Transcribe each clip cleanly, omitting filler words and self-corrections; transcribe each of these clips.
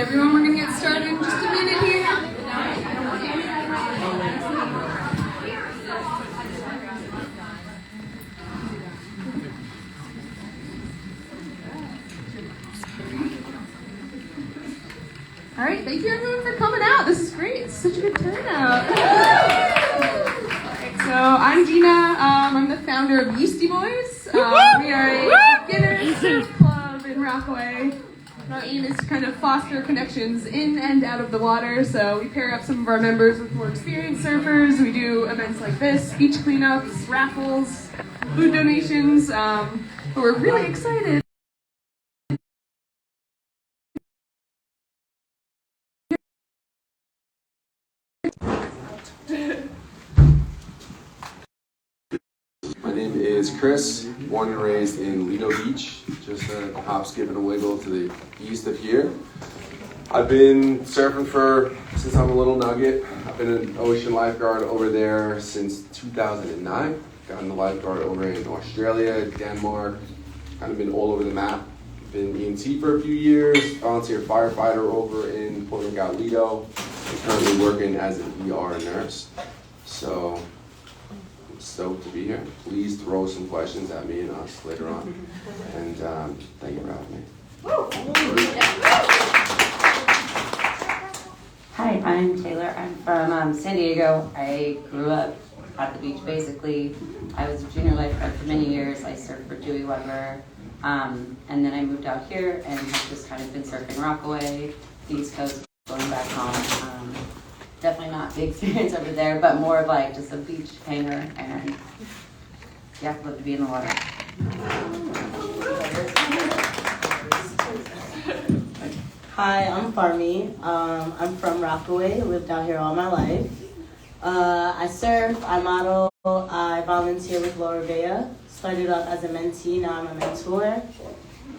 everyone, we're going to get started in just a minute here. All right, thank you everyone for coming out. This is great. It's such a good turnout. So I'm Gina. I'm the founder of Yeasty Boys. We are a beginner surf club in Rockaway. Our aim is to kind of foster connections in and out of the water. So we pair up some of our members with more experienced surfers. We do events like this, beach cleanups, raffles, food donations. But we're really excited. My name is Chris, born and raised in Lido Beach, just a hop, skip, and a wiggle to the east of here. I've been surfing since I'm a little nugget. I've been an ocean lifeguard over there since 2009. Gotten the lifeguard over in Australia, Denmark, kind of been all over the map. Been EMT for a few years, volunteer firefighter over in Point Lookout, Lido, and currently working as an ER nurse. So, stoked to be here. Please throw some questions at me and us later on. And thank you for having me. Hi, I'm Taylor. I'm from San Diego. I grew up at the beach basically. I was a junior lifeguard for many years. I surfed for Dewey Weber. And then I moved out here and have just kind of been surfing Rockaway, the East Coast, going back home. Definitely not the experience over there, but more of like just a beach hanger, and yeah, love to be in the water. Hi, I'm Farmi. I'm from Rockaway. Lived out here all my life. I surf, I model, I volunteer with Laura Bea. Started off as a mentee, now I'm a mentor.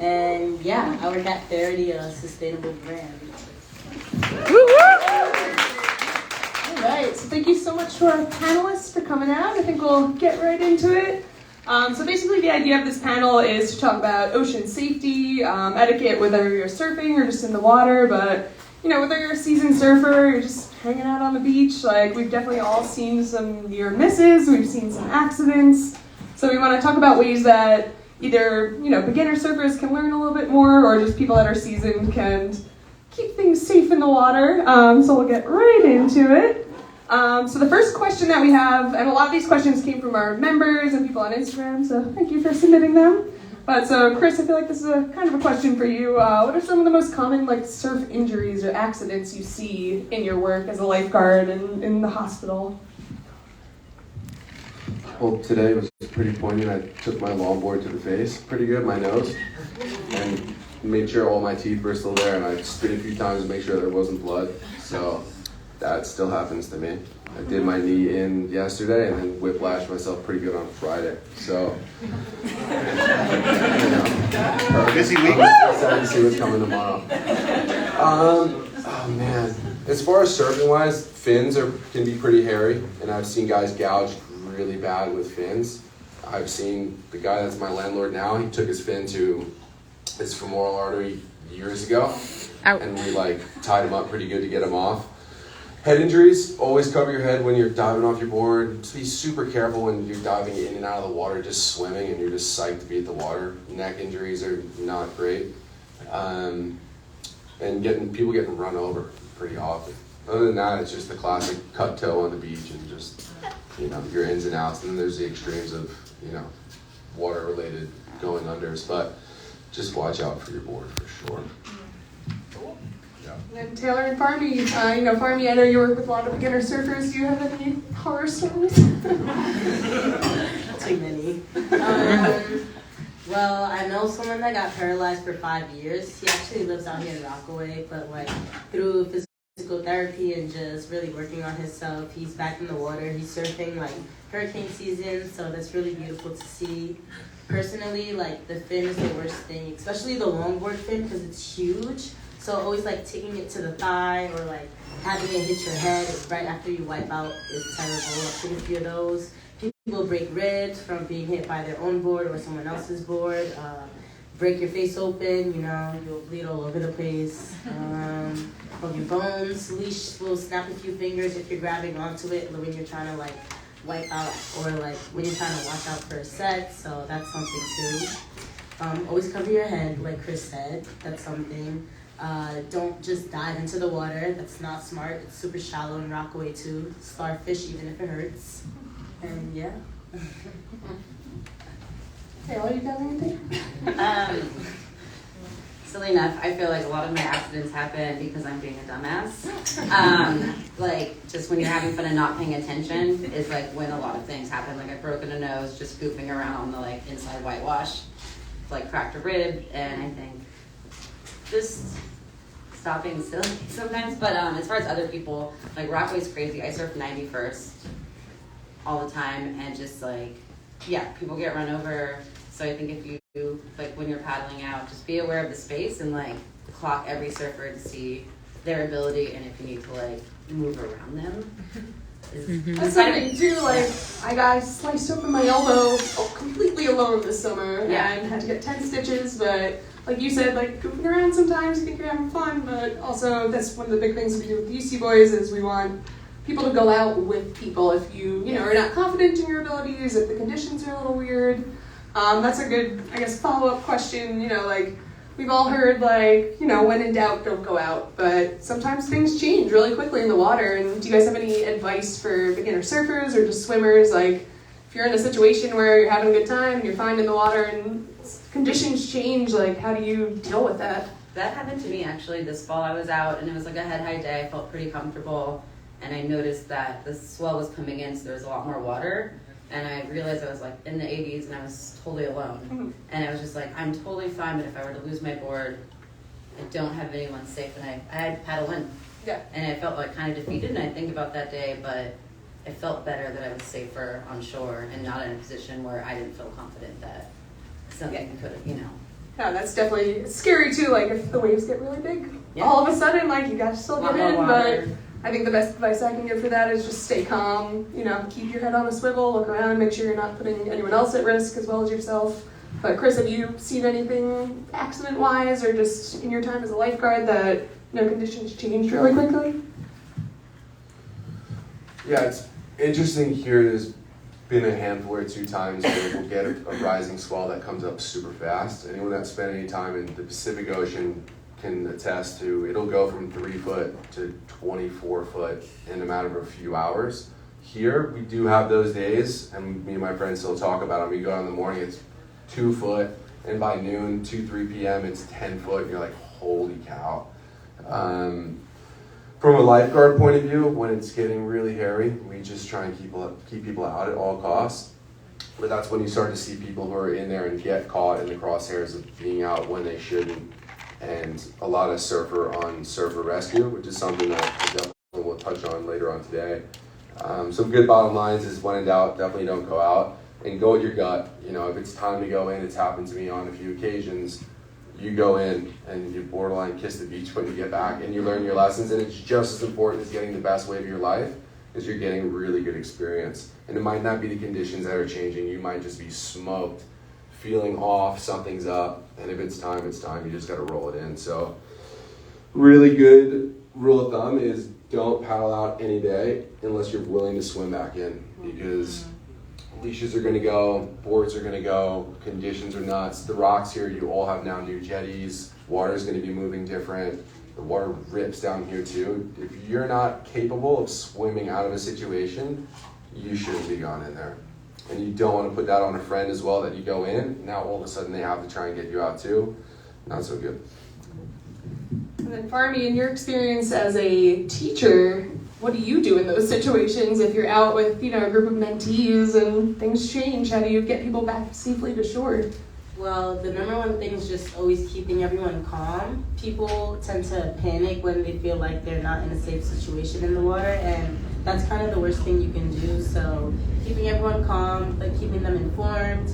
And yeah, I work at Verity, a sustainable brand. All right, so thank you so much to our panelists for coming out. I think we'll get right into it. So basically the idea of this panel is to talk about ocean safety, etiquette, whether you're surfing or just in the water, but whether you're a seasoned surfer, you're just hanging out on the beach, like we've definitely all seen some near misses, we've seen some accidents. So we want to talk about ways that either, beginner surfers can learn a little bit more, or just people that are seasoned can keep things safe in the water. So we'll get right into it. So the first question that we have, and a lot of these questions came from our members and people on Instagram, so thank you for submitting them. But so Chris, I feel like this is a kind of a question for you. What are some of the most common surf injuries or accidents you see in your work as a lifeguard and in the hospital? Well, today was pretty poignant. I took my longboard to the face, pretty good, my nose, and made sure all my teeth were still there, and I spit a few times to make sure there wasn't blood. So that still happens to me. I did my knee in yesterday and then whiplashed myself pretty good on Friday. So, busy week. Excited to see what's coming tomorrow. Oh man, as far as surfing wise, fins can be pretty hairy, and I've seen guys gouge really bad with fins. I've seen the guy that's my landlord now. He took his fin to his femoral artery years ago, and we tied him up pretty good to get him off. Head injuries, always cover your head when you're diving off your board. Just be super careful when you're diving in and out of the water, just swimming, and you're just psyched to be at the water. Neck injuries are not great. And people getting run over pretty often. Other than that, it's just the classic cut toe on the beach and just, your ins and outs. And then there's the extremes of, water-related going unders. But just watch out for your board for sure. And Taylor and Farmi, Farmi, I know you work with a lot of beginner surfers. Do you have any horror stories? Too many. Well, I know someone that got paralyzed for 5 years. He actually lives out here in Rockaway, but through physical therapy and just really working on himself, he's back in the water. He's surfing hurricane season, so that's really beautiful to see. Personally, the fin is the worst thing, especially the longboard fin because it's huge. So always taking it to the thigh or having it hit your head right after you wipe out is terrible. I've seen a few of those. People break ribs from being hit by their own board or someone else's board. break your face open, you'll bleed all over the place. Broken bones, leash will snap a few fingers if you're grabbing onto it when you're trying to like wipe out, or like when you're trying to watch out for a set, so that's something too. Always cover your head, like Chris said, that's something. Don't just dive into the water, that's not smart, it's super shallow in Rockaway too. Starfish even if it hurts, and yeah. Hey, all you got anything? Silly enough, I feel like a lot of my accidents happen because I'm being a dumbass. Like, just when you're having fun and not paying attention is like when a lot of things happen. Like, I've broken a nose just goofing around on the like inside whitewash, like cracked a rib, and I think just stop being silly sometimes. But as far as other people, like Rockaway's crazy. I surf 91st all the time, and just like, yeah, people get run over. So I think if you, like when you're paddling out, just be aware of the space and like clock every surfer to see their ability, and if you need to like move around them. That's something too, like I got sliced open my elbow completely alone this summer and had to get 10 stitches, but like you said, like goofing around sometimes, you think you're having fun, but also that's one of the big things we do with the Yeasty boys is we want people to go out with people if you are not confident in your abilities, if the conditions are a little weird. That's a good, I guess, follow-up question, like we've all heard like, when in doubt, don't go out, but sometimes things change really quickly in the water, and do you guys have any advice for beginner surfers or just swimmers? Like if you're in a situation where you're having a good time and you're fine in the water and conditions change, like how do you deal with that? That happened to me actually this fall. I was out and it was like a head high day. I felt pretty comfortable, and I noticed that the swell was coming in, so there was a lot more water. And I realized I was like in the 80s and I was totally alone. Mm-hmm. And I was just like, I'm totally fine, but if I were to lose my board, I don't have anyone safe, and I had to paddle in. Yeah. And I felt like kind of defeated, and I think about that day, but I felt better that I was safer on shore and not in a position where I didn't feel confident that something could have, Yeah, that's definitely scary too, like if the waves get really big, Yeah. all of a sudden, like you gotta still get in, water. but I think the best advice I can give for that is just stay calm, keep your head on a swivel, look around, make sure you're not putting anyone else at risk as well as yourself. But Chris, have you seen anything accident-wise or just in your time as a lifeguard that, conditions changed really quickly? Yeah, it's interesting here. There's been a handful or two times where we'll get a rising swell that comes up super fast. Anyone that's spent any time in the Pacific Ocean can attest to it'll go from 3 foot to 24 foot in a matter of a few hours. Here, we do have those days, and me and my friends still talk about them. We go out in the morning, it's 2 foot, and by noon, 3 p.m., it's 10 foot, and you're like, holy cow. From a lifeguard point of view, when it's getting really hairy, we just try and keep people out at all costs. But that's when you start to see people who are in there and get caught in the crosshairs of being out when they shouldn't. And a lot of surfer on surfer rescue, which is something that I definitely will touch on later on today. Some good bottom lines is when in doubt, definitely don't go out and go with your gut. If it's time to go in, it's happened to me on a few occasions. You go in and you borderline kiss the beach when you get back, and you learn your lessons. And it's just as important as getting the best wave of your life as you're getting really good experience. And it might not be the conditions that are changing. You might just be smoked, feeling off, something's up, and if it's time, it's time. You just got to roll it in. So really good rule of thumb is don't paddle out any day unless you're willing to swim back in, because leashes are going to go, boards are going to go, conditions are nuts. The rocks here, you all have now new jetties. Water's going to be moving different. The water rips down here too. If you're not capable of swimming out of a situation, you shouldn't be going in there. And you don't want to put that on a friend as well, that you go in, now all of a sudden they have to try and get you out too. Not so good. And then Farmi, in your experience as a teacher, what do you do in those situations if you're out with, a group of mentees and things change? How do you get people back safely to shore? Well, the number one thing is just always keeping everyone calm. People tend to panic when they feel like they're not in a safe situation in the water, and that's kind of the worst thing you can do. So keeping everyone calm, like keeping them informed,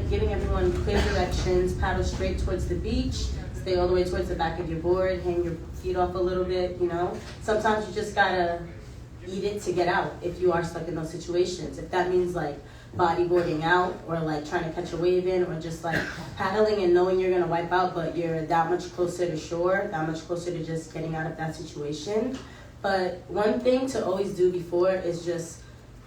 giving everyone clear directions, paddle straight towards the beach, stay all the way towards the back of your board, hang your feet off a little bit, Sometimes you just gotta eat it to get out if you are stuck in those situations. If that means like bodyboarding out or like trying to catch a wave in or just like paddling and knowing you're gonna wipe out, but you're that much closer to shore, that much closer to just getting out of that situation. But one thing to always do before is just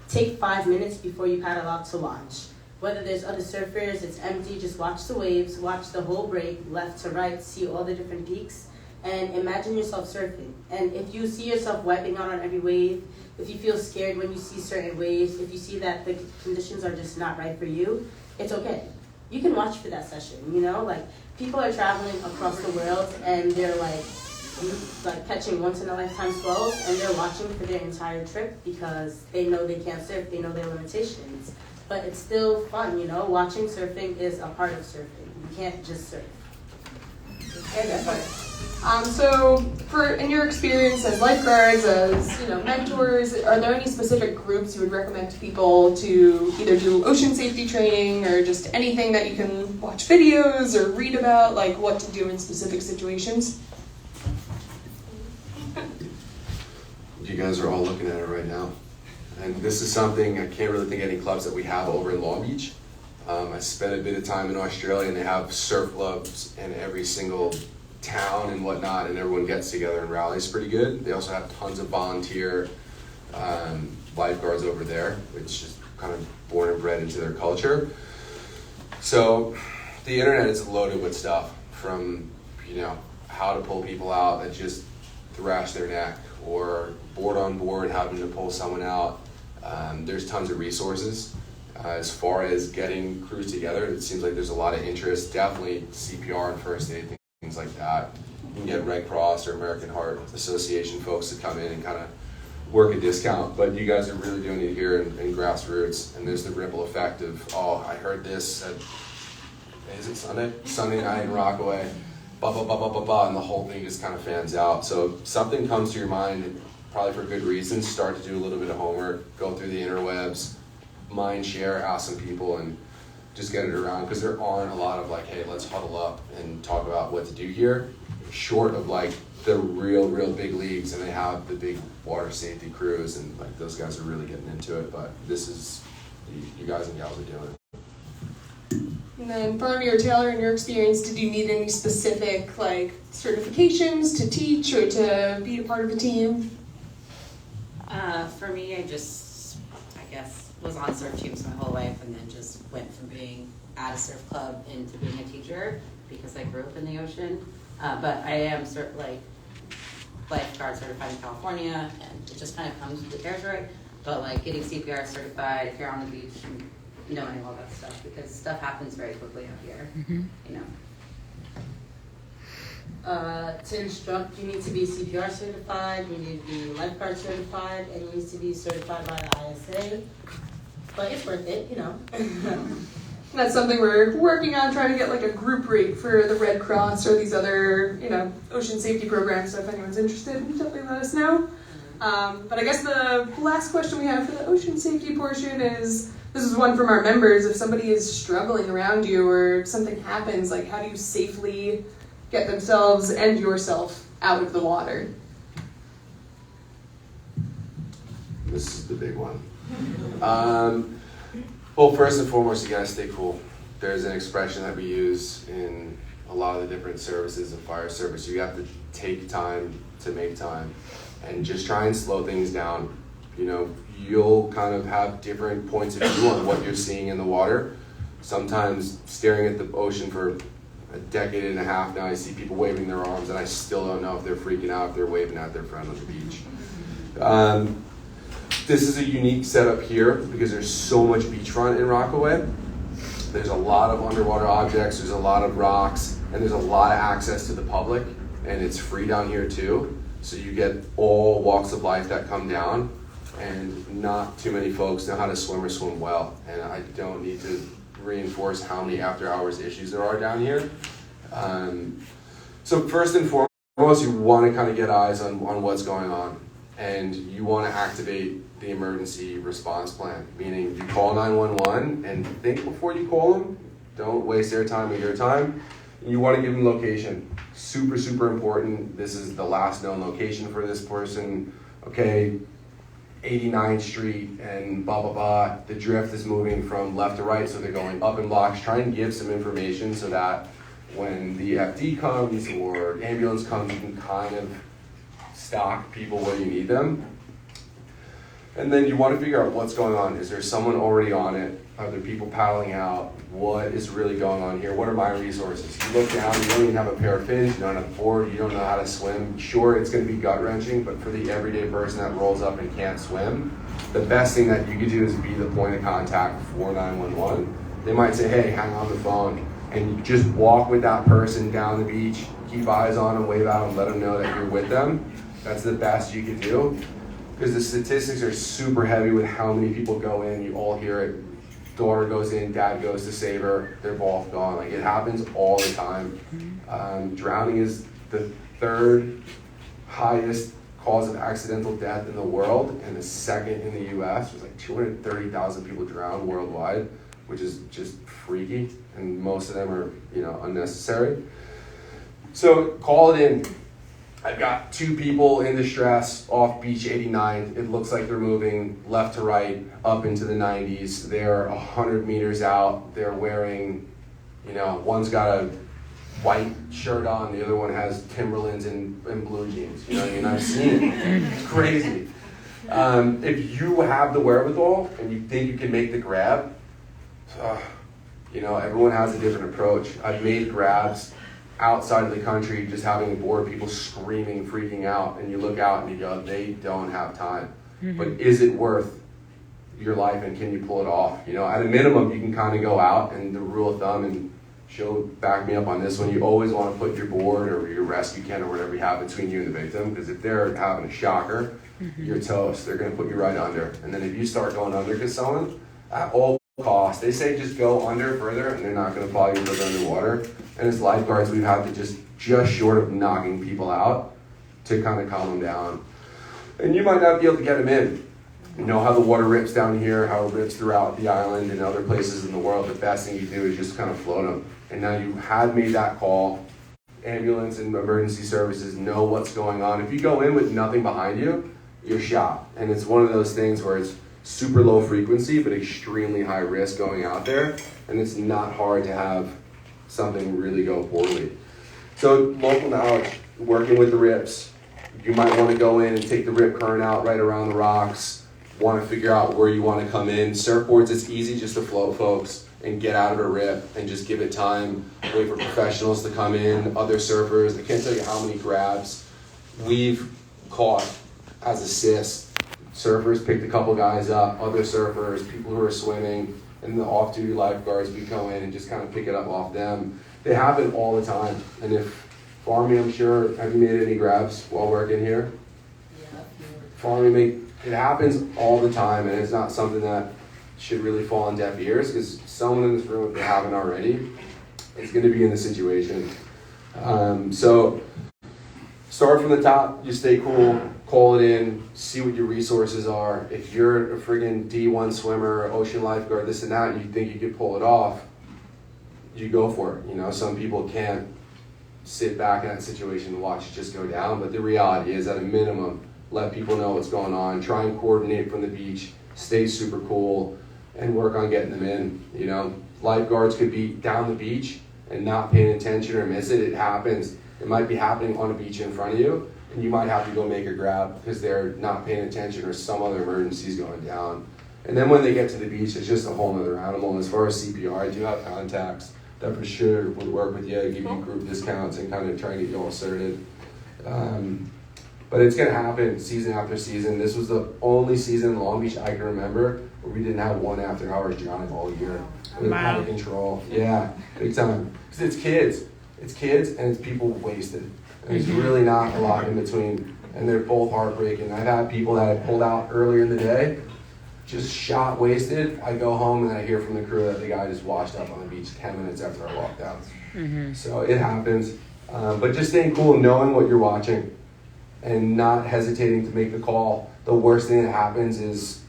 take 5 minutes before you paddle out to watch. Whether there's other surfers, it's empty, just watch the waves, watch the whole break, left to right, see all the different peaks, and imagine yourself surfing. And if you see yourself wiping out on every wave, if you feel scared when you see certain waves, if you see that the conditions are just not right for you, it's okay. You can watch for that session, you know? Like, people are traveling across the world and they're like catching once-in-a-lifetime swells, and they're watching for their entire trip because they know they can't surf, they know their limitations. But it's still fun, you know? Watching surfing is a part of surfing. You can't just surf. Okay, definitely. So, in your experience as lifeguards, as mentors, are there any specific groups you would recommend to people to either do ocean safety training or just anything that you can watch videos or read about, like what to do in specific situations? You guys are all looking at it right now. And this is something, I can't really think of any clubs that we have over in Long Beach. I spent a bit of time in Australia and they have surf clubs in every single town and whatnot, and everyone gets together and rallies pretty good. They also have tons of volunteer lifeguards over there, which is kind of born and bred into their culture. So the internet is loaded with stuff from, how to pull people out that just thrash their neck, or board on board having to pull someone out. There's tons of resources. As far as getting crews together, it seems like there's a lot of interest. Definitely CPR and first aid, things like that. You can get Red Cross or American Heart Association folks to come in and kind of work a discount. But you guys are really doing it here in grassroots, and there's the ripple effect of, I heard this at, is it Sunday? Sunday night in Rockaway, blah, blah, blah, blah, blah, blah, and the whole thing just kind of fans out. So if something comes to your mind, probably for good reasons, start to do a little bit of homework, go through the interwebs, mind share, ask some people, and just get it around, because there aren't a lot of hey, let's huddle up and talk about what to do here, short of the real big leagues, and they have the big water safety crews, and those guys are really getting into it. But this is, you guys and gals are doing it. And then Barney or Taylor, in your experience, did you need any specific certifications to teach or to be a part of the team? For me, I guess, was on surf teams my whole life, and then just went from being at a surf club into being a teacher because I grew up in the ocean. But I am lifeguard certified in California, and it just kind of comes with the territory. But getting CPR certified if you're on the beach and knowing all that stuff, because stuff happens very quickly out here. To instruct, you need to be CPR certified, you need to be lifeguard certified, and you need to be certified by the ISA. But it's worth it, That's something we're working on, trying to get a group rate for the Red Cross or these other, ocean safety programs. So if anyone's interested, definitely let us know. But I guess the last question we have for the ocean safety portion is, this is one from our members. If somebody is struggling around you or something happens, how do you safely get themselves and yourself out of the water? This is the big one. Well, first and foremost, you gotta stay cool. There's an expression that we use in a lot of the different services of fire service. You have to take time to make time, and just try and slow things down. You'll kind of have different points of view on what you're seeing in the water. Sometimes staring at the ocean for a decade and a half now, I see people waving their arms, and I still don't know if they're freaking out, if they're waving at their friend on the beach. This is a unique setup here because there's so much beachfront in Rockaway. There's a lot of underwater objects, there's a lot of rocks, and there's a lot of access to the public, and it's free down here too. So you get all walks of life that come down, and not too many folks know how to swim or swim well. And I don't need to reinforce how many after hours issues there are down here. So first and foremost, you want to kind of get eyes on what's going on, and you want to activate the emergency response plan, meaning you call 911 and think before you call them. Don't waste their time or your time. You want to give them location. Super, super important. This is the last known location for this person. Okay, 89th Street and blah, blah, blah. The drift is moving from left to right, so they're going up in blocks. Try and give some information so that when the FD comes or ambulance comes, you can kind of stock people where you need them. And then you want to figure out what's going on. Is there someone already on it? Are there people paddling out? What is really going on here? What are my resources? You look down, you don't even have a pair of fins, you don't have a board, you don't know how to swim. Sure, it's going to be gut-wrenching, but for the everyday person that rolls up and can't swim, the best thing that you could do is be the point of contact for 911. They might say, hey, hang on the phone, and you just walk with that person down the beach, keep eyes on them, wave at them, let them know that you're with them. That's the best you can do. Because the statistics are super heavy with how many people go in, you all hear it. Daughter goes in, dad goes to save her, they're both gone. Like, it happens all the time. Drowning is the 3rd highest cause of accidental death in the world, and the 2nd in the US. There's like 230,000 people drown worldwide, which is just freaky, and most of them are, unnecessary. So call it in. I've got 2 people in distress off beach 89th. It looks like they're moving left to right up into the 90s. They're 100 meters out. They're wearing, one's got a white shirt on, the other one has Timberlands and blue jeans. You know what I mean? I've seen it. It's crazy. If you have the wherewithal and you think you can make the grab, everyone has a different approach. I've made grabs outside of the country, just having a board, people screaming, freaking out, and you look out and you go, they don't have time. But is it worth your life, and can you pull it off? At a minimum, you can kind of go out, and the rule of thumb, and she'll back me up on this one, you always want to put your board or your rescue can or whatever you have between you and the victim, because if they're having a shocker, you're toast. They're going to put you right under. And then if you start going under to someone, at all costs, they say just go under further, and they're not going to follow you further underwater. And as lifeguards, we've had to just short of knocking people out to kind of calm them down. And you might not be able to get them in. You know how the water rips down here, how it rips throughout the island and other places in the world. The best thing you do is just kind of float them. And now you have made that call. Ambulance and emergency services know what's going on. If you go in with nothing behind you, you're shot. And it's one of those things where it's super low frequency, but extremely high risk going out there. And it's not hard to have something really go poorly. So local knowledge, working with the rips. You might want to go in and take the rip current out right around the rocks. Want to figure out where you want to come in. Surfboards, it's easy just to float folks and get out of a rip and just give it time. Wait for professionals to come in, other surfers. I can't tell you how many grabs we've caught as assists. Surfers picked a couple guys up, other surfers, people who are swimming, and the off-duty lifeguards, we go in and just kind of pick it up off them. They happen all the time. And if Farming, I'm sure, have you made any grabs while working here? Yeah. Farming, it happens all the time, and it's not something that should really fall on deaf ears, because someone in this room, if they haven't already, is going to be in the situation. So start from the top, you stay cool, call it in, see what your resources are. If you're a friggin' D1 swimmer, ocean lifeguard, this and that, and you think you could pull it off, you go for it. Some people can't sit back in that situation and watch it just go down, but the reality is, at a minimum, let people know what's going on, try and coordinate from the beach, stay super cool, and work on getting them in. Lifeguards could be down the beach and not paying attention or miss it. It happens. It might be happening on a beach in front of you, and you might have to go make a grab because they're not paying attention or some other emergency is going down. And then when they get to the beach, it's just a whole other animal. And as far as CPR, I do have contacts that for sure would work with you, give you group discounts, and kind of try and get you all started. But it's going to happen season after season. This was the only season in Long Beach I can remember where we didn't have one after hours drowning all year. It was out of control. Yeah, big time. Because it's kids. It's kids and it's people wasted. And there's really not a lot in between. And they're both heartbreaking. I've had people that had pulled out earlier in the day, just shot wasted. I go home and then I hear from the crew that the guy just washed up on the beach 10 minutes after I walked out. So it happens. But just staying cool, knowing what you're watching, and not hesitating to make the call. The worst thing that happens is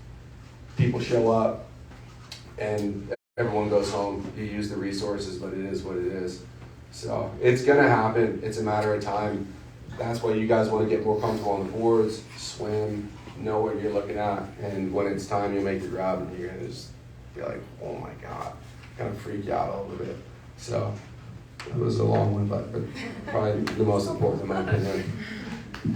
people show up and everyone goes home. You use the resources, but it is what it is. So it's gonna happen. It's a matter of time. That's why you guys want to get more comfortable on the boards, swim, know what you're looking at, and when it's time you make the grab, and you're gonna just be like, oh my god, kind of freak out a little bit. So it was a long one, but probably the most important in my opinion.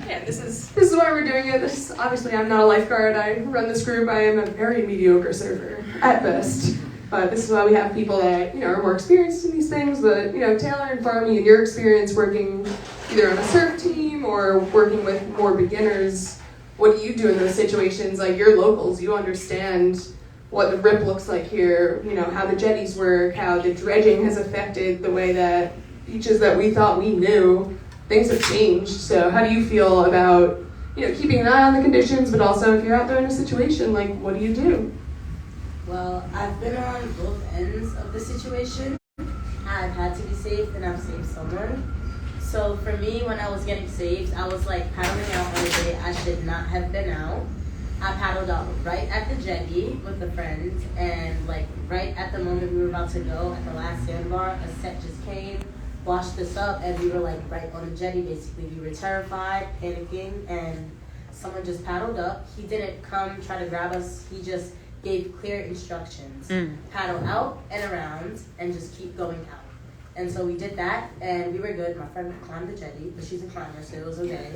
Yeah, this is why we're doing it. Obviously, I'm not a lifeguard. I run this group. I am a very mediocre surfer at best. But this is why we have people that are more experienced in these things. But Taylor and Farmy, in your experience working either on a surf team or working with more beginners, what do you do in those situations? Like, you're locals, you understand what the rip looks like here. How the jetties work, how the dredging has affected the way that beaches that we thought we knew. Things have changed. So how do you feel about keeping an eye on the conditions, but also if you're out there in a situation, like, what do you do? Well, I've been on both ends of the situation. I've had to be safe and I've saved someone. So for me, when I was getting saved, I was like paddling out on a day I should not have been out. I paddled out right at the jetty with a friend, and like right at the moment we were about to go at the last sandbar, a set just came, washed us up, and we were like right on the jetty basically. We were terrified, panicking, and someone just paddled up. He didn't come try to grab us, he just gave clear instructions. Paddle out and around and just keep going out. And so we did that and we were good. My friend climbed the jetty, but she's a climber, so it was okay.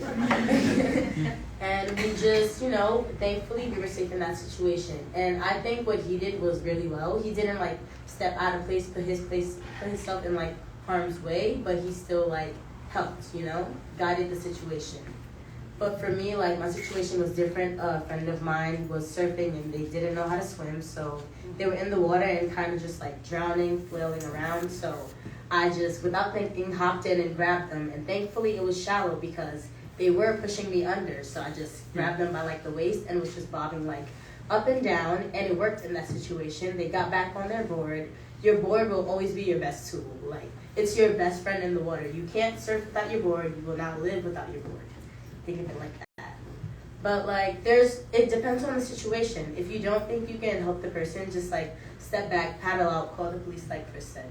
And we just, thankfully we were safe in that situation. And I think what he did was really well. He didn't like step out of place, put himself in like harm's way, but he still like helped, guided the situation. But for me, like, my situation was different. A friend of mine was surfing and they didn't know how to swim, so they were in the water and kind of just like drowning, flailing around. So I just, without thinking, hopped in and grabbed them, and thankfully it was shallow because they were pushing me under. So I just grabbed them by like the waist and was just bobbing like up and down, and it worked in that situation. They got back on their board. Your board will always be your best tool. Like, it's your best friend in the water. You can't surf without your board. You will not live without your board. Think of it like that. But like, it depends on the situation. If you don't think you can help the person, just like step back, paddle out, call the police like Chris said,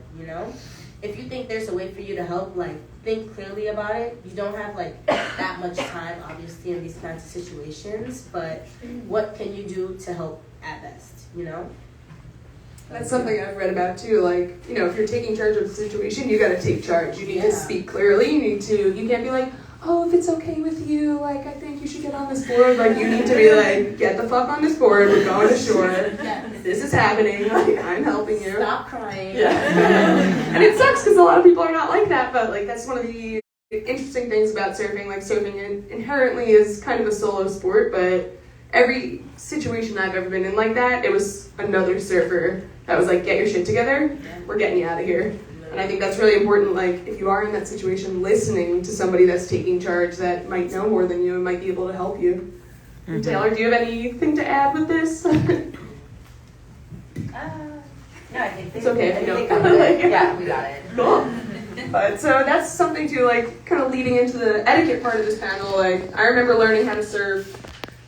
If you think there's a way for you to help, like, think clearly about it. You don't have like that much time, obviously, in these kinds of situations, but what can you do to help at best, That's something I've read about too. Like, if you're taking charge of the situation, you gotta take charge. You need to speak clearly. You can't be like, oh, if it's okay with you, like, I think you should get on this board. Like, you need to be like, get the fuck on this board, we're going ashore. This is happening, like, I'm helping you. Stop crying. Yeah. And it sucks because a lot of people are not like that, but like, that's one of the interesting things about surfing. Like, surfing inherently is kind of a solo sport, but every situation I've ever been in like that, it was another surfer that was like, get your shit together, we're getting you out of here. And I think that's really important, like, if you are in that situation, listening to somebody that's taking charge that might know more than you and might be able to help you. Mm-hmm. Taylor, do you have anything to add with this? No, I think it's okay if you don't. Yeah, we got it. Cool. But so that's something to, like, kind of leading into the etiquette part of this panel. Like, I remember learning how to surf.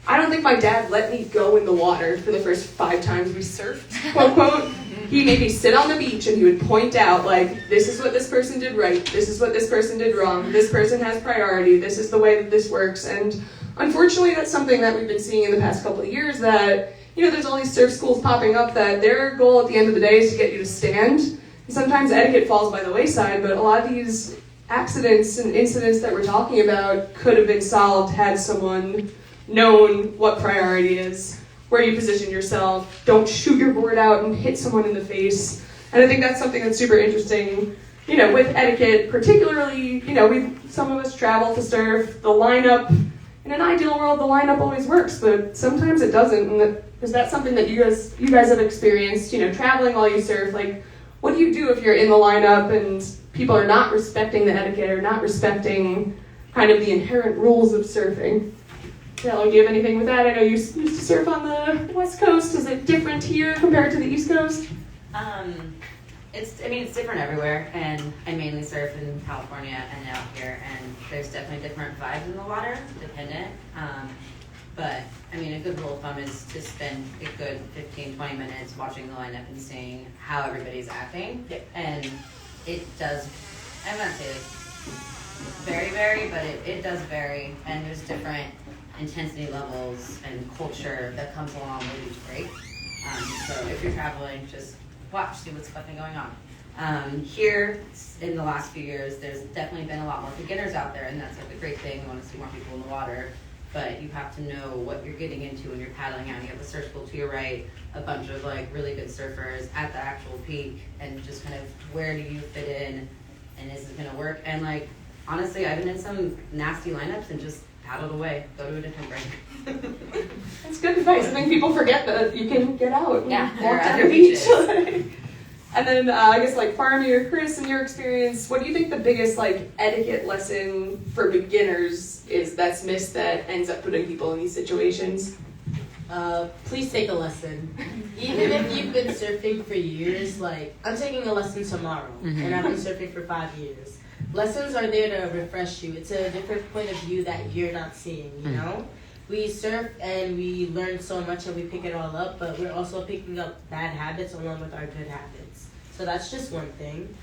I don't think my dad let me go in the water for the first 5 times we surfed, quote, quote. He made me sit on the beach and he would point out, like, this is what this person did right, this is what this person did wrong, this person has priority, this is the way that this works. And unfortunately, that's something that we've been seeing in the past couple of years, that, there's all these surf schools popping up that their goal at the end of the day is to get you to stand. And sometimes etiquette falls by the wayside, but a lot of these accidents and incidents that we're talking about could have been solved had someone known what priority is, where you position yourself, don't shoot your board out and hit someone in the face. And I think that's something that's super interesting, with etiquette, particularly, some of us travel to surf, the lineup, in an ideal world, the lineup always works, but sometimes it doesn't. And is that something that you guys have experienced, traveling while you surf? Like, what do you do if you're in the lineup and people are not respecting the etiquette or not respecting kind of the inherent rules of surfing? Taylor, do you have anything with that? I know you used to surf on the West Coast. Is it different here compared to the East Coast? It's different everywhere, and I mainly surf in California and out here, and there's definitely different vibes in the water, dependent. But, a good rule of thumb is to spend a good 15-20 minutes watching the lineup and seeing how everybody's acting. Yep. And it does, I'm not saying vary, but it does vary, and there's different intensity levels and culture that comes along with each break. So if you're traveling, just watch, see what's fucking going on. Here, in the last few years, there's definitely been a lot more beginners out there, and that's like a great thing. We want to see more people in the water, but you have to know what you're getting into when you're paddling out. You have the surf school to your right, a bunch of like really good surfers at the actual peak, and just kind of where do you fit in, and is it going to work? And like, honestly, I've been in some nasty lineups and just paddled away, go to a different break. That's good advice. I think people forget that you can get out and Yeah, there walk are down other the beach. beaches. And then I guess like Farmy or Chris, in your experience, what do you think the biggest like etiquette lesson for beginners is that's missed that ends up putting people in these situations? Please take a lesson. Even if you've been surfing for years, like I'm taking a lesson tomorrow, and I've been surfing for 5 years. Lessons are there to refresh you. It's a different point of view that you're not seeing, you know? We surf and we learn so much and we pick it all up, but we're also picking up bad habits along with our good habits. So that's just one thing.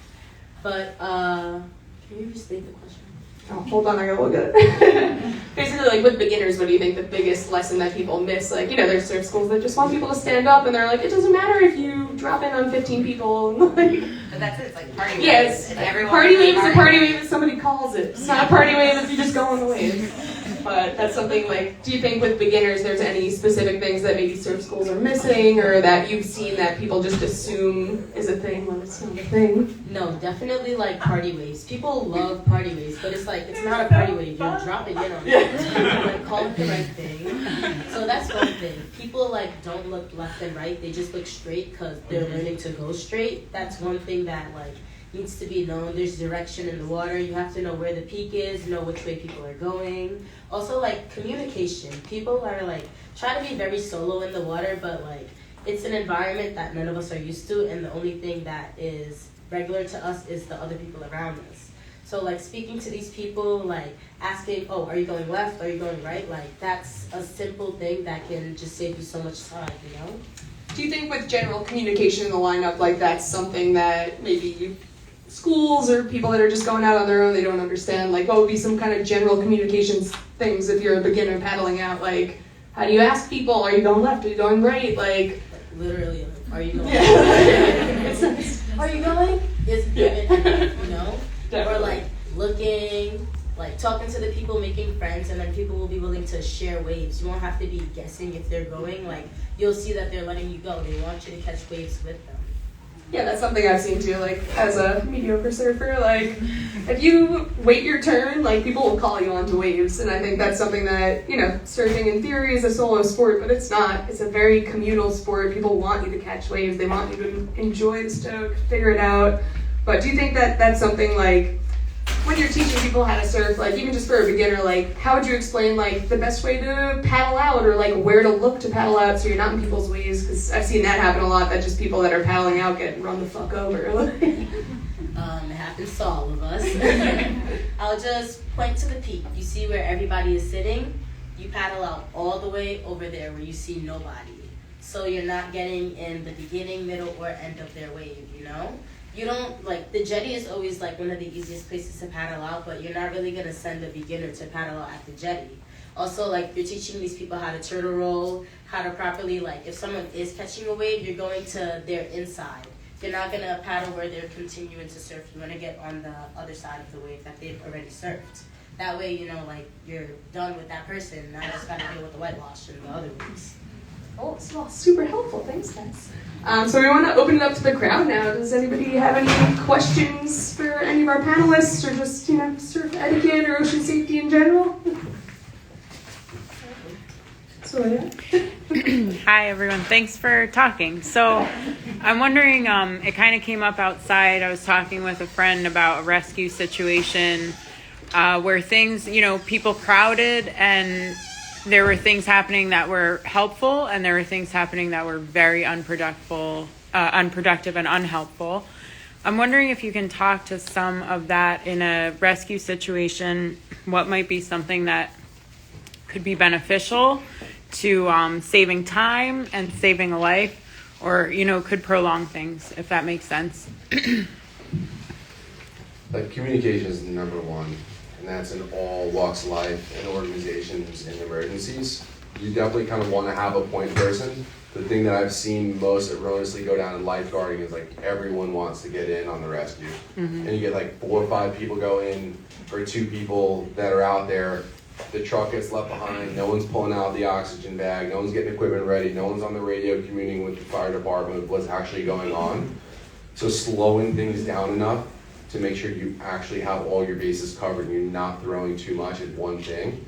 But, can you restate the question? Oh, hold on, I gotta look at it. Basically, like with beginners, what do you think the biggest lesson that people miss? Like, you know, there's surf schools that just want people to stand up, and they're like, it doesn't matter if you drop in on 15 people. Like, But that's it, it's like party waves. yes, And everyone party wave is a party party wave if somebody calls it. It's not a party wave if you just go on the wave. But that's something like, do you think with beginners there's any specific things that maybe surf schools are missing, or that you've seen that people just assume is a thing when it's not a thing? No, definitely like party waves. People love party waves, but it's like, it's not a party wave. You're dropping in on it. Like, call it the right thing. So that's one thing. People like don't look left and right. They just look straight because they're learning to go straight. That's one thing that like needs to be known. There's direction in the water. You have to know where the peak is, know which way people are going. Also, like, communication. People are like try to be very solo in the water, but like it's an environment that none of us are used to, and the only thing that is regular to us is the other people around us. So like speaking to these people, like asking, oh, are you going left? Are you going right? Like that's a simple thing that can just save you so much time, you know? Do you think with general communication in the lineup, like that's something that maybe schools or people that are just going out on their own, they don't understand? Like, what would be some kind of general communications things if you're a beginner paddling out? Like, how do you ask people? Are you going left? Are you going right? Like, literally, like, are you going? yeah. Are you going? Is it you know? Definitely. Or like looking, like talking to the people, making friends, and then people will be willing to share waves. You won't have to be guessing if they're going. Like, you'll see that they're letting you go. They want you to catch waves with them. Yeah, that's something I've seen too, like, as a mediocre surfer, like, if you wait your turn, like, people will call you onto waves, and I think that's something that, you know, surfing in theory is a solo sport, but it's not. It's a very communal sport. People want you to catch waves. They want you to enjoy the stroke, figure it out. But do you think that that's something, like, when you're teaching people how to surf, like, even just for a beginner, like, how would you explain, like, the best way to paddle out, or, like, where to look to paddle out so you're not in people's waves? Because I've seen that happen a lot, that just people that are paddling out get run the fuck over. It happens to all of us. I'll just point to the peak. You see where everybody is sitting? You paddle out all the way over there where you see nobody. So you're not getting in the beginning, middle, or end of their wave, you know? You don't, like, the jetty is always, like, one of the easiest places to paddle out, but you're not really going to send a beginner to paddle out at the jetty. Also, like, you're teaching these people how to turtle roll, how to properly, like, if someone is catching a wave, you're going to their inside. You're not going to paddle where they're continuing to surf. You want to get on the other side of the wave that they've already surfed. That way, you know, like, you're done with that person. Now you just got to deal with the whitewash and the other waves. Oh, it's all super helpful. Thanks, guys. So we want to open it up to the crowd now. Does anybody have any questions for any of our panelists, or just, you know, surf etiquette or ocean safety in general? So, yeah. Hi, everyone. Thanks for talking. So I'm wondering, it kind of came up outside. I was talking with a friend about a rescue situation where things, you know, people crowded, and there were things happening that were helpful, and there were things happening that were very unproductive and unhelpful. I'm wondering if you can talk to some of that in a rescue situation. What might be something that could be beneficial to saving time and saving a life, or, you know, could prolong things, if that makes sense. Like, communication is number one. and that's in all walks of life and organizations and emergencies. You definitely kind of want to have a point person. The thing that I've seen most erroneously go down in lifeguarding is like everyone wants to get in on the rescue. And you get like 4 or 5 people go in, or 2 people that are out there. The truck gets left behind, no one's pulling out the oxygen bag, no one's getting equipment ready, no one's on the radio communing with the fire department with what's actually going on. So slowing things down enough to make sure you actually have all your bases covered and you're not throwing too much at one thing.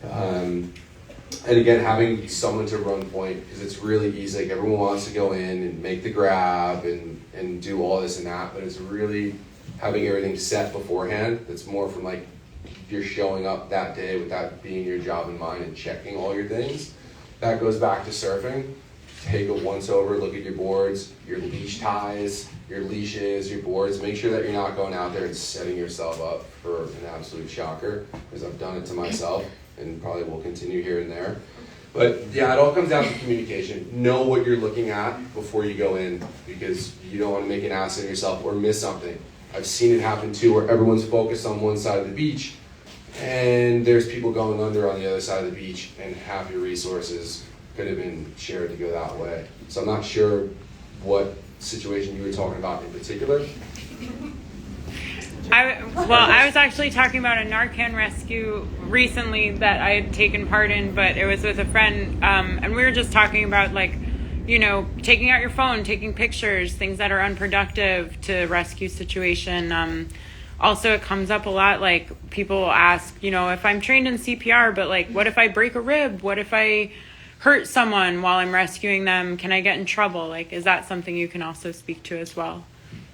And again, having someone to run point, because it's really easy. Like everyone wants to go in and make the grab and do all this and that, but it's really having everything set beforehand. That's more from like you're showing up that day with that being your job in mind and checking all your things. That goes back to surfing. Take a once over, look at your boards, your leash ties, your leashes, your boards. Make sure that you're not going out there and setting yourself up for an absolute shocker, because I've done it to myself and probably will continue here and there. But yeah, it all comes down to communication. Know what you're looking at before you go in, because you don't want to make an ass of yourself or miss something. I've seen it happen too, where everyone's focused on one side of the beach and there's people going under on the other side of the beach, and half your resources could have been shared to go that way. So I'm not sure what situation you were talking about in particular. I was actually talking about a Narcan rescue recently that I had taken part in, but it was with a friend, and we were just talking about like, you know, taking out your phone, taking pictures, things that are unproductive to rescue situation. Also, it comes up a lot, like people ask, you know, if I'm trained in CPR, but like, what if I break a rib? What if I hurt someone while I'm rescuing them? Can I get in trouble? Like, is that something you can also speak to as well?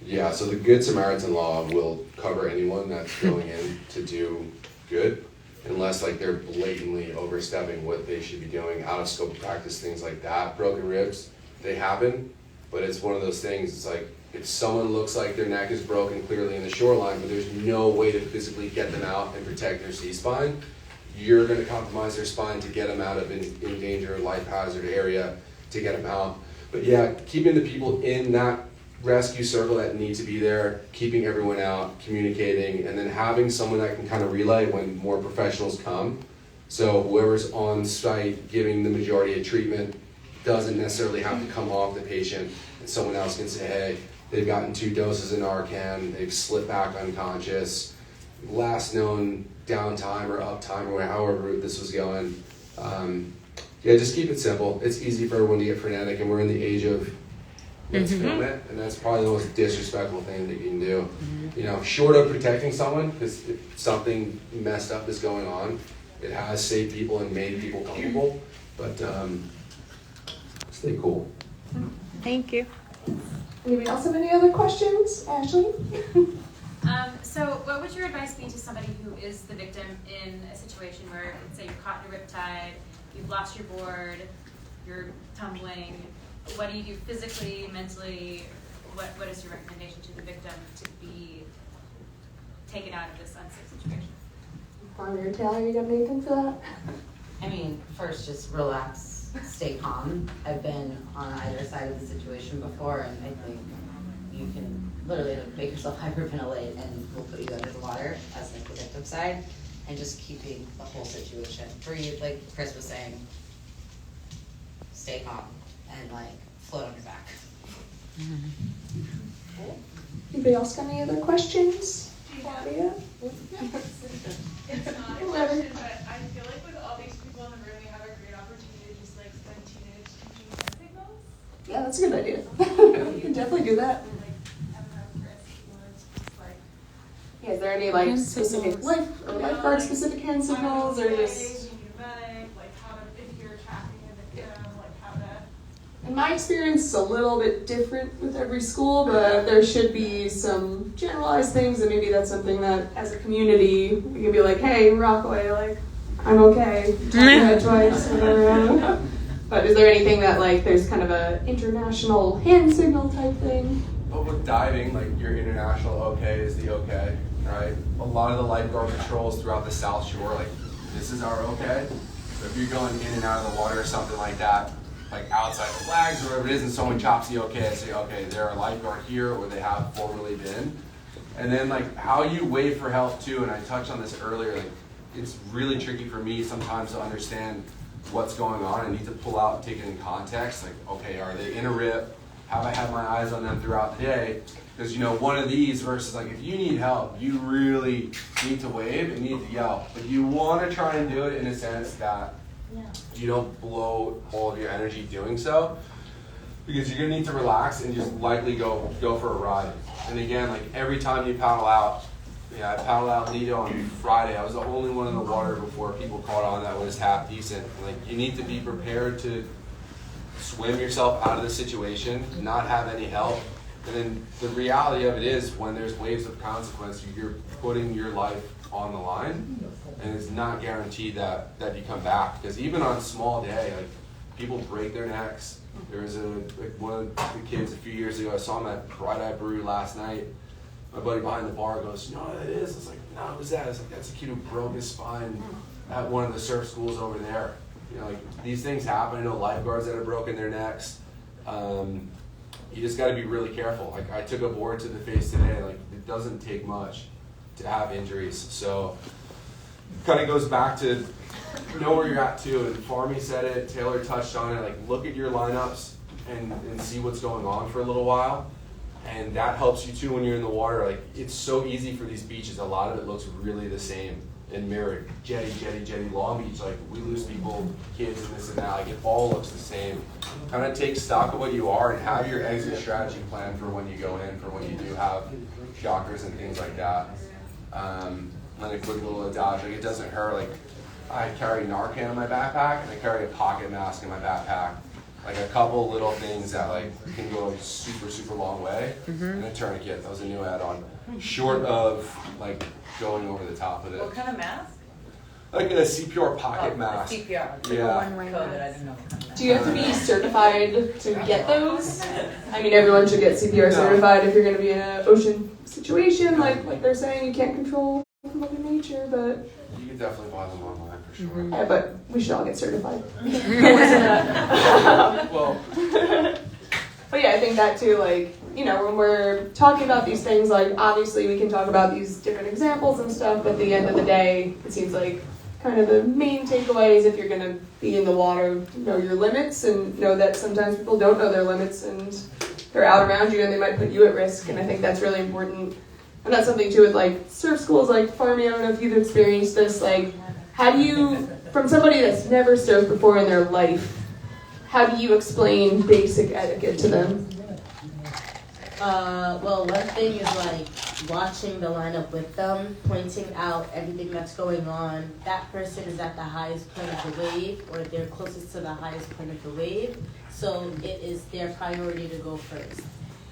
Yeah, so the Good Samaritan law will cover anyone that's going in to do good, unless like they're blatantly overstepping what they should be doing, out of scope of practice, things like that. Broken ribs, they happen, but it's one of those things, it's like, if someone looks like their neck is broken clearly in the shoreline, but there's no way to physically get them out and protect their C-spine, you're going to compromise their spine to get them out of an in danger, life hazard area to get them out. But yeah, keeping the people in that rescue circle that need to be there, keeping everyone out, communicating, and then having someone that can kind of relay when more professionals come. So whoever's on site giving the majority of treatment doesn't necessarily have to come off the patient, and someone else can say, hey, they've gotten 2 doses of Narcan, they've slipped back unconscious, last known downtime or uptime or however this was going. Yeah, just keep it simple. It's easy for everyone to get frenetic, and we're in the age of let's film it, and that's probably the most disrespectful thing that you can do. You know, short of protecting someone, because if something messed up is going on, it has saved people and made people comfortable, but stay cool. Thank you. Anybody else have any other questions? Ashley? So what would your advice be to somebody who is the victim in a situation where, let's say you're caught in a riptide, you've lost your board, you're tumbling, what do you do physically, mentally? What is your recommendation to the victim to be taken out of this unsafe situation? Farmer or Taylor, you got anything for that? I mean, first, just relax, stay calm. I've been on either side of the situation before, and I think you can literally make yourself hyperventilate, and we'll put you under the water as like the victim side, and just keeping the whole situation. Breathe, like Chris was saying, stay calm, and like float on your back. Okay. Anybody else got any other questions? Claudia? It's not a question, but I feel like with all these people in the room, we have a great opportunity to just like spend 2 minutes teaching hand signals. Yeah, that's a good idea. We can definitely do that. Like, I don't know, for us people, it's just like, Yeah, is there any like Hand specific signals. lifeguard specific hand signals, or just? like how to, if you're tracking a victim, like how to. In my experience, it's a little bit different with every school, but there should be some generalized things, and maybe that's something that, as a community, we can be like, hey, Rockaway, like, I'm okay. Talk to that twice, whatever. But is there anything that, like, there's kind of a international hand signal type thing? But with diving, like your international okay is the okay, right? A lot of the lifeguard patrols throughout the South Shore, like, this is our okay. So if you're going in and out of the water or something like that, like outside the flags or whatever it is, and someone chops the okay and say, okay, they're a lifeguard here, or they have formerly been, And then like how you wave for help too, and I touched on this earlier, like it's really tricky for me sometimes to understand what's going on. I need to pull out and take it in context. Like, okay, are they in a rip? Have I had my eyes on them throughout the day? Because one of these versus like if you need help, you really need to wave and need to yell. But you want to try and do it in a sense that you don't blow all of your energy doing so. Because you're gonna need to relax and just likely go for a ride. And again, like every time you paddle out, I paddled out Lido on Friday. I was the only one in the water before people caught on that was half decent. Like you need to be prepared to swim yourself out of the situation, not have any help. And then the reality of it is when there's waves of consequence, you're putting your life on the line, and it's not guaranteed that you come back. Because even on a small day, like people break their necks. There was one of the kids a few years ago, I saw him at Bright Eye Brewery last night. My buddy behind the bar goes, "You know what that is?" I was like, "No, what was that?" I was like, "That's a kid who broke his spine at one of the surf schools over there." Like these things happen. I know lifeguards that have broken their necks. You just got to be really careful. Like I took a board to the face today. Like it doesn't take much to have injuries. So kind of goes back to know where you're at too. And Farmy said it, Taylor touched on it, like look at your lineups and see what's going on for a little while. And that helps you too when you're in the water. Like it's so easy for these beaches. A lot of it looks really the same and mirrored. Jetty, Long Beach, like we lose people, kids and this and that. Like it all looks the same. Kind of take stock of what you are and have your exit strategy plan for when you go in, for when you do have shockers and things like that. And a quick little adage, like it doesn't hurt. Like I carry Narcan in my backpack and I carry a pocket mask in my backpack. Like a couple little things that like can go a super long way. And a tourniquet, that was a new add-on. Short of like going over the top of it. What kind of mask? Like a CPR pocket mask. CPR. Yeah. COVID, I didn't know. Do you have to be certified to get those? I mean, everyone should get CPR certified if you're going to be in an ocean situation. Like they're saying, you can't control Mother Nature, but You can definitely buy them online for sure. yeah, but we should all get certified. Well, But yeah, I think that too, like, when we're talking about these things, like, obviously we can talk about these different examples and stuff, but at the end of the day, it seems like kind of the main takeaway is if you're going to be in the water, know your limits and know that sometimes people don't know their limits and they're out around you and they might put you at risk, and I think that's really important. And that's something too with like surf schools, like Farmy, I don't know if you've experienced this, like, how do you, from somebody that's never surfed before in their life, how do you explain basic etiquette to them? Well, one thing is like watching the lineup with them, pointing out everything that's going on. That person is at the highest point of the wave, or they're closest to the highest point of the wave, so it is their priority to go first.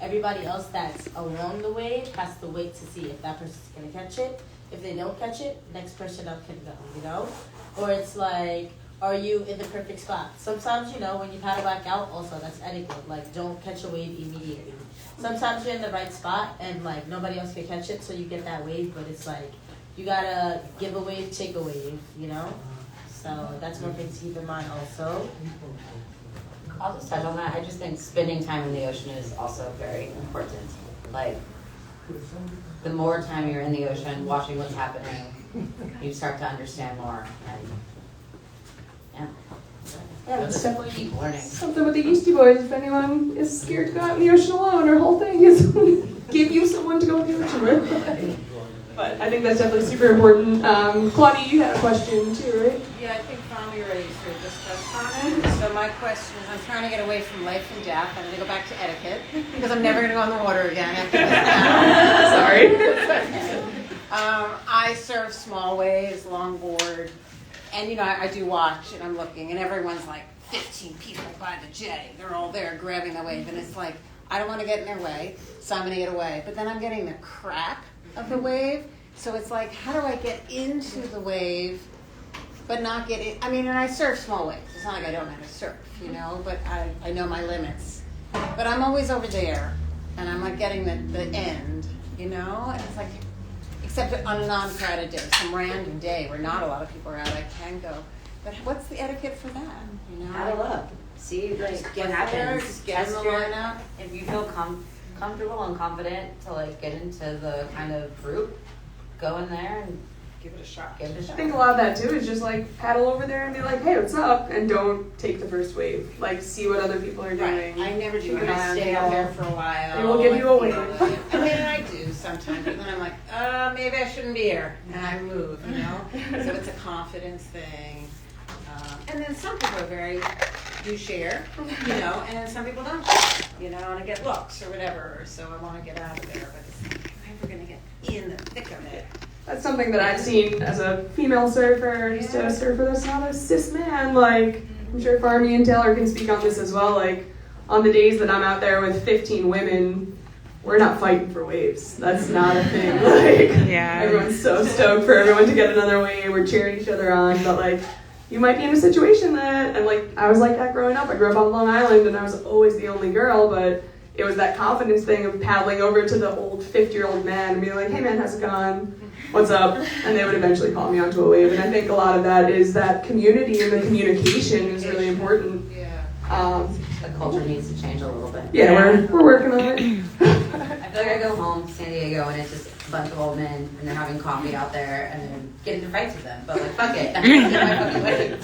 Everybody else that's along the wave has to wait to see if that person's gonna catch it. If they don't catch it, next person up can go, Or it's like, are you in the perfect spot? Sometimes, when you paddle back out, also that's etiquette. Like, don't catch a wave immediately. Sometimes you're in the right spot and like nobody else can catch it, so you get that wave. But it's like you gotta give a wave, take a wave. So that's one thing to keep in mind also. I'll just touch on that. I just think spending time in the ocean is also very important. Like, the more time you're in the ocean, watching what's happening, you start to understand more. And Yeah, it's definitely keep learning. something with the Yeasty boys. If anyone is scared to go out in the ocean alone, our whole thing is give you someone to go in the ocean with. But I think that's definitely super important. Claudia, you had a question too, right? Yeah, I think Tommy already sort of discussed on it. So my question is, I'm trying to get away from life and death. I'm going to go back to etiquette because I'm never going to go in the water again after this now. Sorry. I surf small waves, longboard, and I do watch and I'm looking, and everyone's like 15 people by the jetty. They're all there grabbing the wave, and it's like I don't want to get in their way, so I'm going to get away. But then I'm getting the crack of the wave, so it's like, how do I get into the wave but not get in? I mean, and I surf small waves. It's not like I don't know how to surf, but I know my limits. But I'm always over there, and I'm like getting the end, and it's like, except on a non-crowded day, some random day where not a lot of people are out, I can go. But what's the etiquette for that? Paddle up. See, like, Get what happens. there, just get in the lineup. If you feel comfortable and confident to like get into the kind of group, go in there and Give it a shot. give it a I shot. think a lot of that too is just like paddle over there and be like, hey, what's up? And don't take the first wave. Like see what other people are Right. doing. I never do. Keep an I eye on stay out people. there for a while. They will give you a wave. I mean, I do sometimes, but then I'm like, maybe I shouldn't be here, and I move, you know. So it's a confidence thing. And then some people are do share, you know, and then some people don't, you know, and I get looks or whatever. So I want to get out of there, but it's like, I'm never gonna get in the thick of it. That's something that I've seen as a female surfer, just a surfer that's not a cis man. Like, I'm sure Farmy and Taylor can speak on this as well. Like, on the days that I'm out there with 15 women, we're not fighting for waves. That's not a thing. Like, Yeah. everyone's so stoked for everyone to get another wave. We're cheering each other on. But, like, you might be in a situation that, and, like, I was like that growing up. I grew up on Long Island, and I was always the only girl, but it was that confidence thing of paddling over to the old 50-year-old man and being like, hey, man, how's it going? What's up? And they would eventually call me onto a wave. And I think a lot of that is that community and the communication is really important. Yeah. The culture needs to change a little bit. Yeah, we're working on it. I feel like I go home to San Diego and it's just a bunch of old men and they're having coffee out there and then get into fights with them. But like, fuck it. I'm gonna get my fucking wave.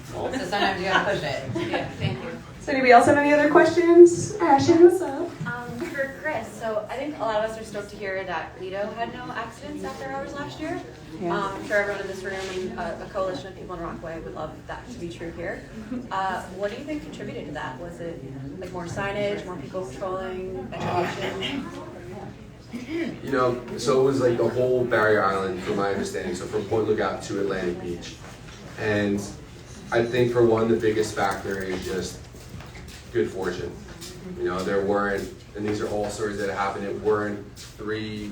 So sometimes you gotta push it. Yeah. Thank you. Does anybody else have any other questions? Ashley, what's up? For Chris, so I think a lot of us are stoked to hear that Lido had no accidents after hours last year. I'm sure everyone in this room and a coalition of people in Rockaway would love that to be true here. What do you think contributed to that? Was it like more signage, more people patrolling, education? You know, so it was like the whole Barrier Island, from my understanding, so from Point Lookout to Atlantic Beach. And I think for one, the biggest factor is just good fortune. You know, there weren't, and these are all stories that happened, it weren't 3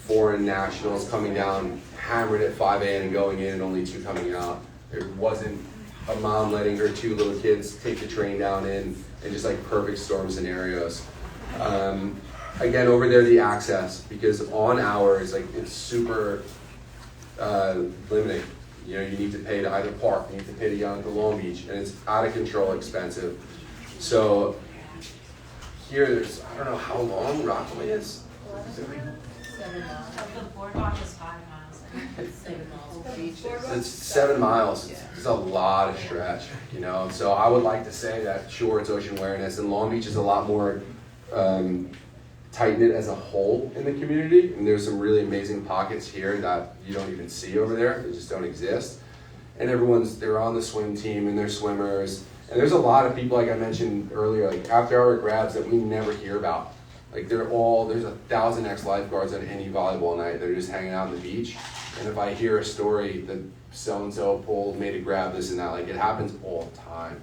foreign nationals coming down hammered at 5 a.m. and going in and only 2 coming out. There wasn't a mom letting her 2 little kids take the train down in, and just like perfect storm scenarios. Again, over there, the access, because on hours, like it's super limiting. You know, you need to pay to either park, you need to pay to get onto Long Beach, and it's out of control expensive. So here, there's, I don't know how long Rockaway is. 7 miles. The boardwalk is 5 miles. It's 7 miles. It's 7 miles. It's a lot of stretch, you know. So I would like to say that sure, it's ocean awareness, and Long Beach is a lot more tight-knit as a whole in the community. And there's some really amazing pockets here that you don't even see over there. They just don't exist. And they're on the swim team and they're swimmers. And there's a lot of people, like I mentioned earlier, like after-hour grabs that we never hear about. Like there's 1,000 ex-lifeguards on any volleyball night that are just hanging out on the beach. And if I hear a story that so-and-so made a grab, this and that, like it happens all the time.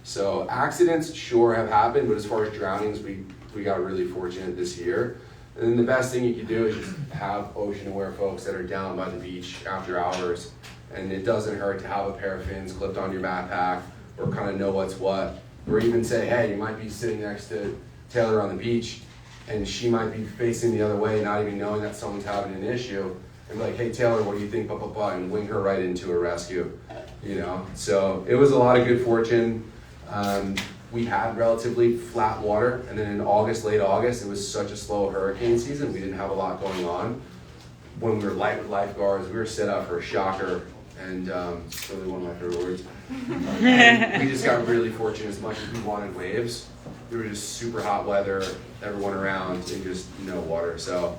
So accidents sure have happened, but as far as drownings, we got really fortunate this year. And then the best thing you can do is just have ocean-aware folks that are down by the beach after hours. And it doesn't hurt to have a pair of fins clipped on your backpack, or kind of know what's what, or even say, hey, you might be sitting next to Taylor on the beach, and she might be facing the other way, not even knowing that someone's having an issue, and be like, hey, Taylor, what do you think, blah, blah, blah, and wing her right into a rescue, you know? So it was a lot of good fortune. We had relatively flat water, and then in August, late August, it was such a slow hurricane season, we didn't have a lot going on. When we were light with lifeguards, we were set up for a shocker, and it's really one of my favorite words. And we just got really fortunate. As much as we wanted waves, there was just super hot weather, everyone around, and just no water. So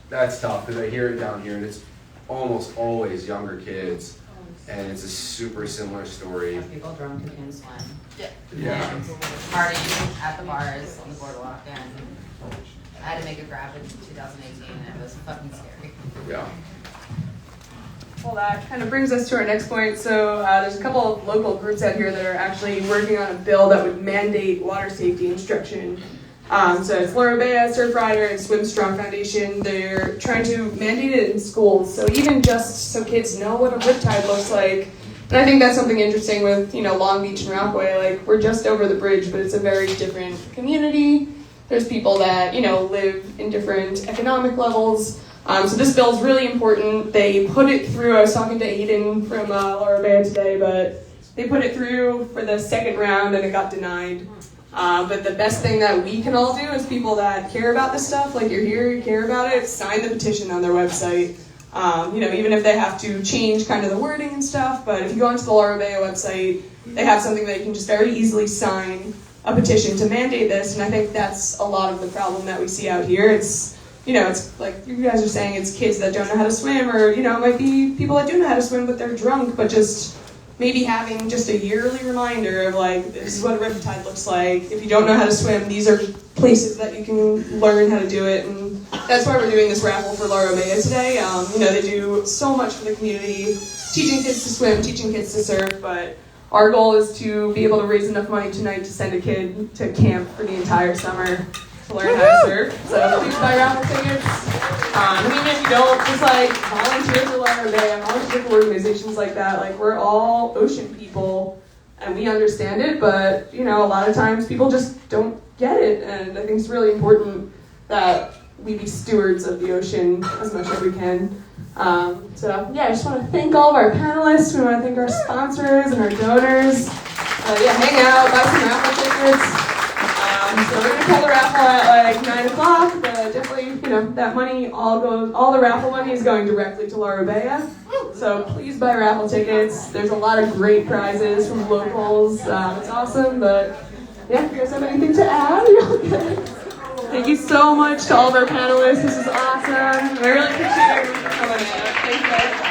that's tough, because I hear it down here, and it's almost always younger kids, and it's a super similar story. People drunk and can't swim. Yeah. And partying at the bars on the boardwalk, and I had to make a grab in 2018, and it was fucking scary. Yeah. Well, that kind of brings us to our next point. So there's a couple of local groups out here that are actually working on a bill that would mandate water safety instruction. So it's Laura Bea, Surf Rider, and Swim Strong Foundation. They're trying to mandate it in schools. So even just so kids know what a riptide looks like. And I think that's something interesting with, Long Beach and Rockaway. Like, we're just over the bridge, but it's a very different community. There's people that, live in different economic levels. So this bill is really important. They put it through, I was talking to Aiden from Laura Bea today, but they put it through for the second round and it got denied. But the best thing that we can all do as people that care about this stuff, like you're here, you care about it, sign the petition on their website. Even if they have to change kind of the wording and stuff, but if you go onto the Laura Bea website, they have something that you can just very easily sign a petition to mandate this, and I think that's a lot of the problem that we see out here. It's like you guys are saying, it's kids that don't know how to swim, or, it might be people that do know how to swim, but they're drunk, but just maybe having just a yearly reminder of, like, this is what a riptide looks like. If you don't know how to swim, these are places that you can learn how to do it, and that's why we're doing this raffle for Laura Bea today. They do so much for the community, teaching kids to swim, teaching kids to surf, but our goal is to be able to raise enough money tonight to send a kid to camp for the entire summer to learn how to surf. So please buy raffle tickets. If you don't, just volunteer for Laura Bea, volunteer for organizations like that. Like, we're all ocean people and we understand it, but a lot of times people just don't get it, and I think it's really important that we be stewards of the ocean as much as we can. I just want to thank all of our panelists. We want to thank our sponsors and our donors. Hang out, buy some raffle tickets. So we're gonna pull the raffle at 9 o'clock. But definitely, that money all the raffle money is going directly to Laura Bea. So please buy raffle tickets. There's a lot of great prizes from locals. It's awesome. But yeah, if you guys have anything to add, you're all good. Thank you so much to all of our panelists. This is awesome. I really appreciate everyone for coming out. Thank you guys.